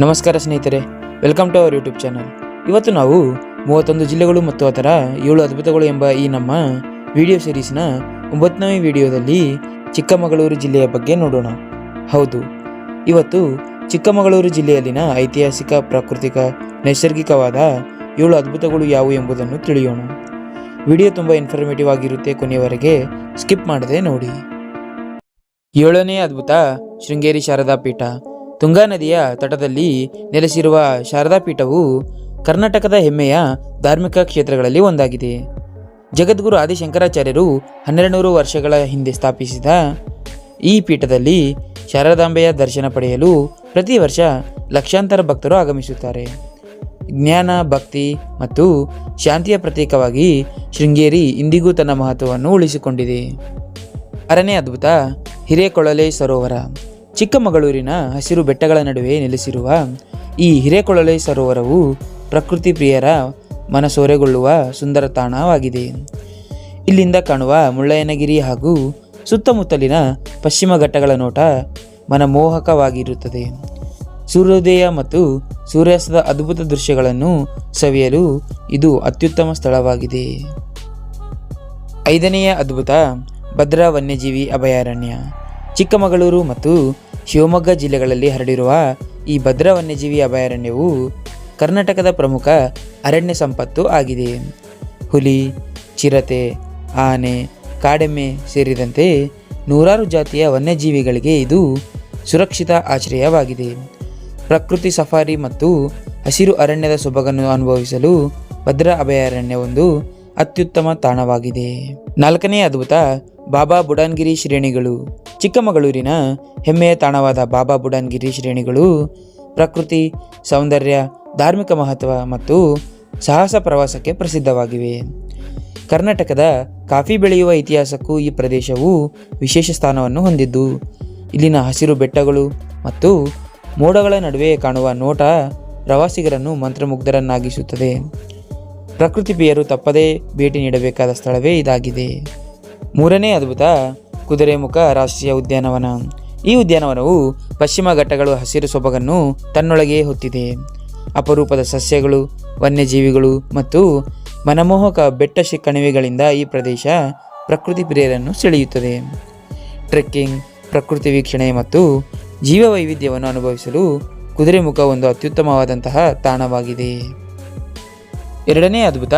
ನಮಸ್ಕಾರ ಸ್ನೇಹಿತರೆ, welcome to our YouTube channel. ಇವತ್ತು ನಾವು 31 ಜಿಲ್ಲೆಗಳು ಮತ್ತು ಅದರ 7 ಅದ್ಭುತಗಳು ಎಂಬ ಈ ನಮ್ಮ ವಿಡಿಯೋ ಸೀರೀಸ್ನ 9ನೇ ವಿಡಿಯೋದಲ್ಲಿ ಚಿಕ್ಕಮಗಳೂರು ಜಿಲ್ಲೆಯ ಬಗ್ಗೆ ನೋಡೋಣ. ಹೌದು, ಇವತ್ತು ಚಿಕ್ಕಮಗಳೂರು ಜಿಲ್ಲೆಯಲ್ಲಿನ ಐತಿಹಾಸಿಕ, ಪ್ರಾಕೃತಿಕ, ನೈಸರ್ಗಿಕವಾದ 7 ಅದ್ಭುತಗಳು ಯಾವುವು ಎಂಬುದನ್ನು ತಿಳಿಯೋಣ. ವಿಡಿಯೋ ತುಂಬ ಇನ್ಫಾರ್ಮೇಟಿವ್ ಆಗಿರುತ್ತೆ, ಕೊನೆಯವರೆಗೆ ಸ್ಕಿಪ್ ಮಾಡದೆ ನೋಡಿ. 7ನೇ ಅದ್ಭುತ ಶೃಂಗೇರಿ ಶಾರದಾ ಪೀಠ. ತುಂಗಾ ನದಿಯ ತಟದಲ್ಲಿ ನೆಲೆಸಿರುವ ಶಾರದಾ ಪೀಠವು ಕರ್ನಾಟಕದ ಹೆಮ್ಮೆಯ ಧಾರ್ಮಿಕ ಕ್ಷೇತ್ರಗಳಲ್ಲಿ ಒಂದಾಗಿದೆ. ಜಗದ್ಗುರು ಆದಿಶಂಕರಾಚಾರ್ಯರು 1200 ವರ್ಷಗಳ ಹಿಂದೆ ಸ್ಥಾಪಿಸಿದ ಈ ಪೀಠದಲ್ಲಿ ಶಾರದಾಂಬೆಯ ದರ್ಶನ ಪಡೆಯಲು ಪ್ರತಿ ವರ್ಷ ಲಕ್ಷಾಂತರ ಭಕ್ತರು ಆಗಮಿಸುತ್ತಾರೆ. ಜ್ಞಾನ, ಭಕ್ತಿ ಮತ್ತು ಶಾಂತಿಯ ಪ್ರತೀಕವಾಗಿ ಶೃಂಗೇರಿ ಇಂದಿಗೂ ತನ್ನ ಮಹತ್ವವನ್ನು ಉಳಿಸಿಕೊಂಡಿದೆ. 6ನೇ ಅದ್ಭುತ ಹಿರೇಕೊಳಲೆ ಸರೋವರ. ಚಿಕ್ಕಮಗಳೂರಿನ ಹಸಿರು ಬೆಟ್ಟಗಳ ನಡುವೆ ನೆಲೆಸಿರುವ ಈ ಹಿರೇಕೊಳಲೆ ಸರೋವರವು ಪ್ರಕೃತಿ ಪ್ರಿಯರ ಮನಸೂರೆಗೊಳ್ಳುವ ಸುಂದರ ತಾಣವಾಗಿದೆ. ಇಲ್ಲಿಂದ ಕಾಣುವ ಮುಳ್ಳಯ್ಯನಗಿರಿ ಹಾಗೂ ಸುತ್ತಮುತ್ತಲಿನ ಪಶ್ಚಿಮ ಘಟ್ಟಗಳ ನೋಟ ಮನಮೋಹಕವಾಗಿರುತ್ತದೆ. ಸೂರ್ಯೋದಯ ಮತ್ತು ಸೂರ್ಯಾಸ್ತದ ಅದ್ಭುತ ದೃಶ್ಯಗಳನ್ನು ಸವಿಯಲು ಇದು ಅತ್ಯುತ್ತಮ ಸ್ಥಳವಾಗಿದೆ. 5ನೆಯ ಅದ್ಭುತ ಭದ್ರಾ ವನ್ಯಜೀವಿ ಅಭಯಾರಣ್ಯ. ಚಿಕ್ಕಮಗಳೂರು ಮತ್ತು ಶಿವಮೊಗ್ಗ ಜಿಲ್ಲೆಗಳಲ್ಲಿ ಹರಡಿರುವ ಈ ಭದ್ರಾ ವನ್ಯಜೀವಿ ಅಭಯಾರಣ್ಯವು ಕರ್ನಾಟಕದ ಪ್ರಮುಖ ಅರಣ್ಯ ಸಂಪತ್ತು ಆಗಿದೆ. ಹುಲಿ, ಚಿರತೆ, ಆನೆ, ಕಾಡೆಮ್ಮೆ ಸೇರಿದಂತೆ ನೂರಾರು ಜಾತಿಯ ವನ್ಯಜೀವಿಗಳಿಗೆ ಇದು ಸುರಕ್ಷಿತ ಆಶ್ರಯವಾಗಿದೆ. ಪ್ರಕೃತಿ ಸಫಾರಿ ಮತ್ತು ಹಸಿರು ಅರಣ್ಯದ ಸೊಬಗನ್ನು ಅನುಭವಿಸಲು ಭದ್ರಾ ಅಭಯಾರಣ್ಯ ಒಂದು ಅತ್ಯುತ್ತಮ ತಾಣವಾಗಿದೆ. 4ನೇ ಅದ್ಭುತ ಬಾಬಾ ಬುಡನ್ಗಿರಿ ಶ್ರೇಣಿಗಳು. ಚಿಕ್ಕಮಗಳೂರಿನ ಹೆಮ್ಮೆಯ ತಾಣವಾದ ಬಾಬಾ ಬುಡನ್ಗಿರಿ ಶ್ರೇಣಿಗಳು ಪ್ರಕೃತಿ ಸೌಂದರ್ಯ, ಧಾರ್ಮಿಕ ಮಹತ್ವ ಮತ್ತು ಸಾಹಸ ಪ್ರವಾಸಕ್ಕೆ ಪ್ರಸಿದ್ಧವಾಗಿವೆ. ಕರ್ನಾಟಕದ ಕಾಫಿ ಬೆಳೆಯುವ ಇತಿಹಾಸಕ್ಕೂ ಈ ಪ್ರದೇಶವು ವಿಶೇಷ ಸ್ಥಾನವನ್ನು ಹೊಂದಿದ್ದು, ಇಲ್ಲಿನ ಹಸಿರು ಬೆಟ್ಟಗಳು ಮತ್ತು ಮೋಡಗಳ ನಡುವೆ ಕಾಣುವ ನೋಟ ಪ್ರವಾಸಿಗರನ್ನು ಮಂತ್ರಮುಗ್ಧರನ್ನಾಗಿಸುತ್ತದೆ. ಪ್ರಕೃತಿ ಪ್ರಿಯರು ತಪ್ಪದೇ ಭೇಟಿ ನೀಡಬೇಕಾದ ಸ್ಥಳವೇ ಇದಾಗಿದೆ. 3ನೇ ಅದ್ಭುತ ಕುದುರೆಮುಖ ರಾಷ್ಟ್ರೀಯ ಉದ್ಯಾನವನ. ಈ ಉದ್ಯಾನವನವು ಪಶ್ಚಿಮ ಘಟ್ಟಗಳು ಹಸಿರು ಸೊಬಗನ್ನು ತನ್ನೊಳಗೆ ಹೊತ್ತಿದೆ. ಅಪರೂಪದ ಸಸ್ಯಗಳು, ವನ್ಯಜೀವಿಗಳು ಮತ್ತು ಮನಮೋಹಕ ಬೆಟ್ಟ ಕಣಿವೆಗಳಿಂದ ಈ ಪ್ರದೇಶ ಪ್ರಕೃತಿ ಪ್ರಿಯರನ್ನು ಸೆಳೆಯುತ್ತದೆ. ಟ್ರೆಕ್ಕಿಂಗ್, ಪ್ರಕೃತಿ ವೀಕ್ಷಣೆ ಮತ್ತು ಜೀವ ವೈವಿಧ್ಯವನ್ನು ಅನುಭವಿಸಲು ಕುದುರೆಮುಖ ಒಂದು ಅತ್ಯುತ್ತಮವಾದಂತಹ ತಾಣವಾಗಿದೆ. 2ನೇ ಅದ್ಭುತ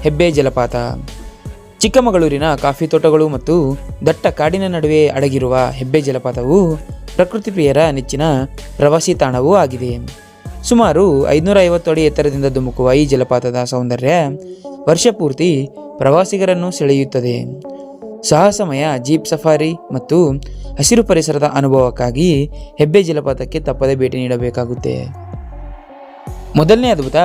ಹೆಬ್ಬೆ ಜಲಪಾತ. ಚಿಕ್ಕಮಗಳೂರಿನ ಕಾಫಿ ತೋಟಗಳು ಮತ್ತು ದಟ್ಟ ಕಾಡಿನ ನಡುವೆ ಅಡಗಿರುವ ಹೆಬ್ಬೆ ಜಲಪಾತವು ಪ್ರಕೃತಿ ಪ್ರಿಯರ ನೆಚ್ಚಿನ ಪ್ರವಾಸಿ ತಾಣವೂ ಆಗಿದೆ. ಸುಮಾರು 550 ಅಡಿ ಎತ್ತರದಿಂದ ಧುಮುಕುವ ಈ ಜಲಪಾತದ ಸೌಂದರ್ಯ ವರ್ಷಪೂರ್ತಿ ಪ್ರವಾಸಿಗರನ್ನು ಸೆಳೆಯುತ್ತದೆ. ಸಾಹಸಮಯ ಜೀಪ್ ಸಫಾರಿ ಮತ್ತು ಹಸಿರು ಪರಿಸರದ ಅನುಭವಕ್ಕಾಗಿ ಹೆಬ್ಬೆ ಜಲಪಾತಕ್ಕೆ ತಪ್ಪದೆ ಭೇಟಿ ನೀಡಬೇಕಾಗುತ್ತೆ. 1ನೇ ಅದ್ಭುತ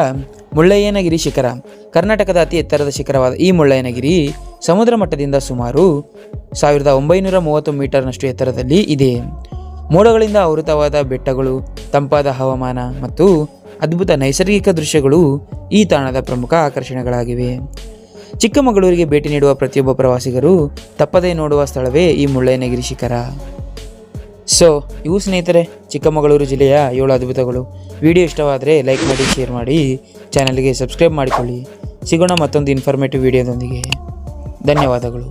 ಮುಳ್ಳಯ್ಯನಗಿರಿ ಶಿಖರ. ಕರ್ನಾಟಕದ ಅತಿ ಎತ್ತರದ ಶಿಖರವಾದ ಈ ಮುಳ್ಳಯ್ಯನಗಿರಿ ಸಮುದ್ರ ಮಟ್ಟದಿಂದ ಸುಮಾರು 1930 ಮೀಟರ್ನಷ್ಟು ಎತ್ತರದಲ್ಲಿ ಇದೆ. ಮೋಡಗಳಿಂದ ಆವೃತವಾದ ಬೆಟ್ಟಗಳು, ತಂಪಾದ ಹವಾಮಾನ ಮತ್ತು ಅದ್ಭುತ ನೈಸರ್ಗಿಕ ದೃಶ್ಯಗಳು ಈ ತಾಣದ ಪ್ರಮುಖ ಆಕರ್ಷಣೆಗಳಾಗಿವೆ. ಚಿಕ್ಕಮಗಳೂರಿಗೆ ಭೇಟಿ ನೀಡುವ ಪ್ರತಿಯೊಬ್ಬ ಪ್ರವಾಸಿಗರು ತಪ್ಪದೇ ನೋಡುವ ಸ್ಥಳವೇ ಈ ಮುಳ್ಳಯ್ಯನಗಿರಿ ಶಿಖರ. ಇವು ಸ್ನೇಹಿತರೆ ಚಿಕ್ಕಮಗಳೂರು ಜಿಲ್ಲೆಯ 7 ಅದ್ಭುತಗಳು. ವಿಡಿಯೋ ಇಷ್ಟವಾದರೆ ಲೈಕ್ ಮಾಡಿ, ಶೇರ್ ಮಾಡಿ, ಚಾನಲ್ಗೆ ಸಬ್ಸ್ಕ್ರೈಬ್ ಮಾಡಿಕೊಳ್ಳಿ. ಸಿಗೋಣ ಮತ್ತೊಂದು ಇನ್ಫಾರ್ಮೇಟಿವ್ ವಿಡಿಯೋದೊಂದಿಗೆ. ಧನ್ಯವಾದಗಳು.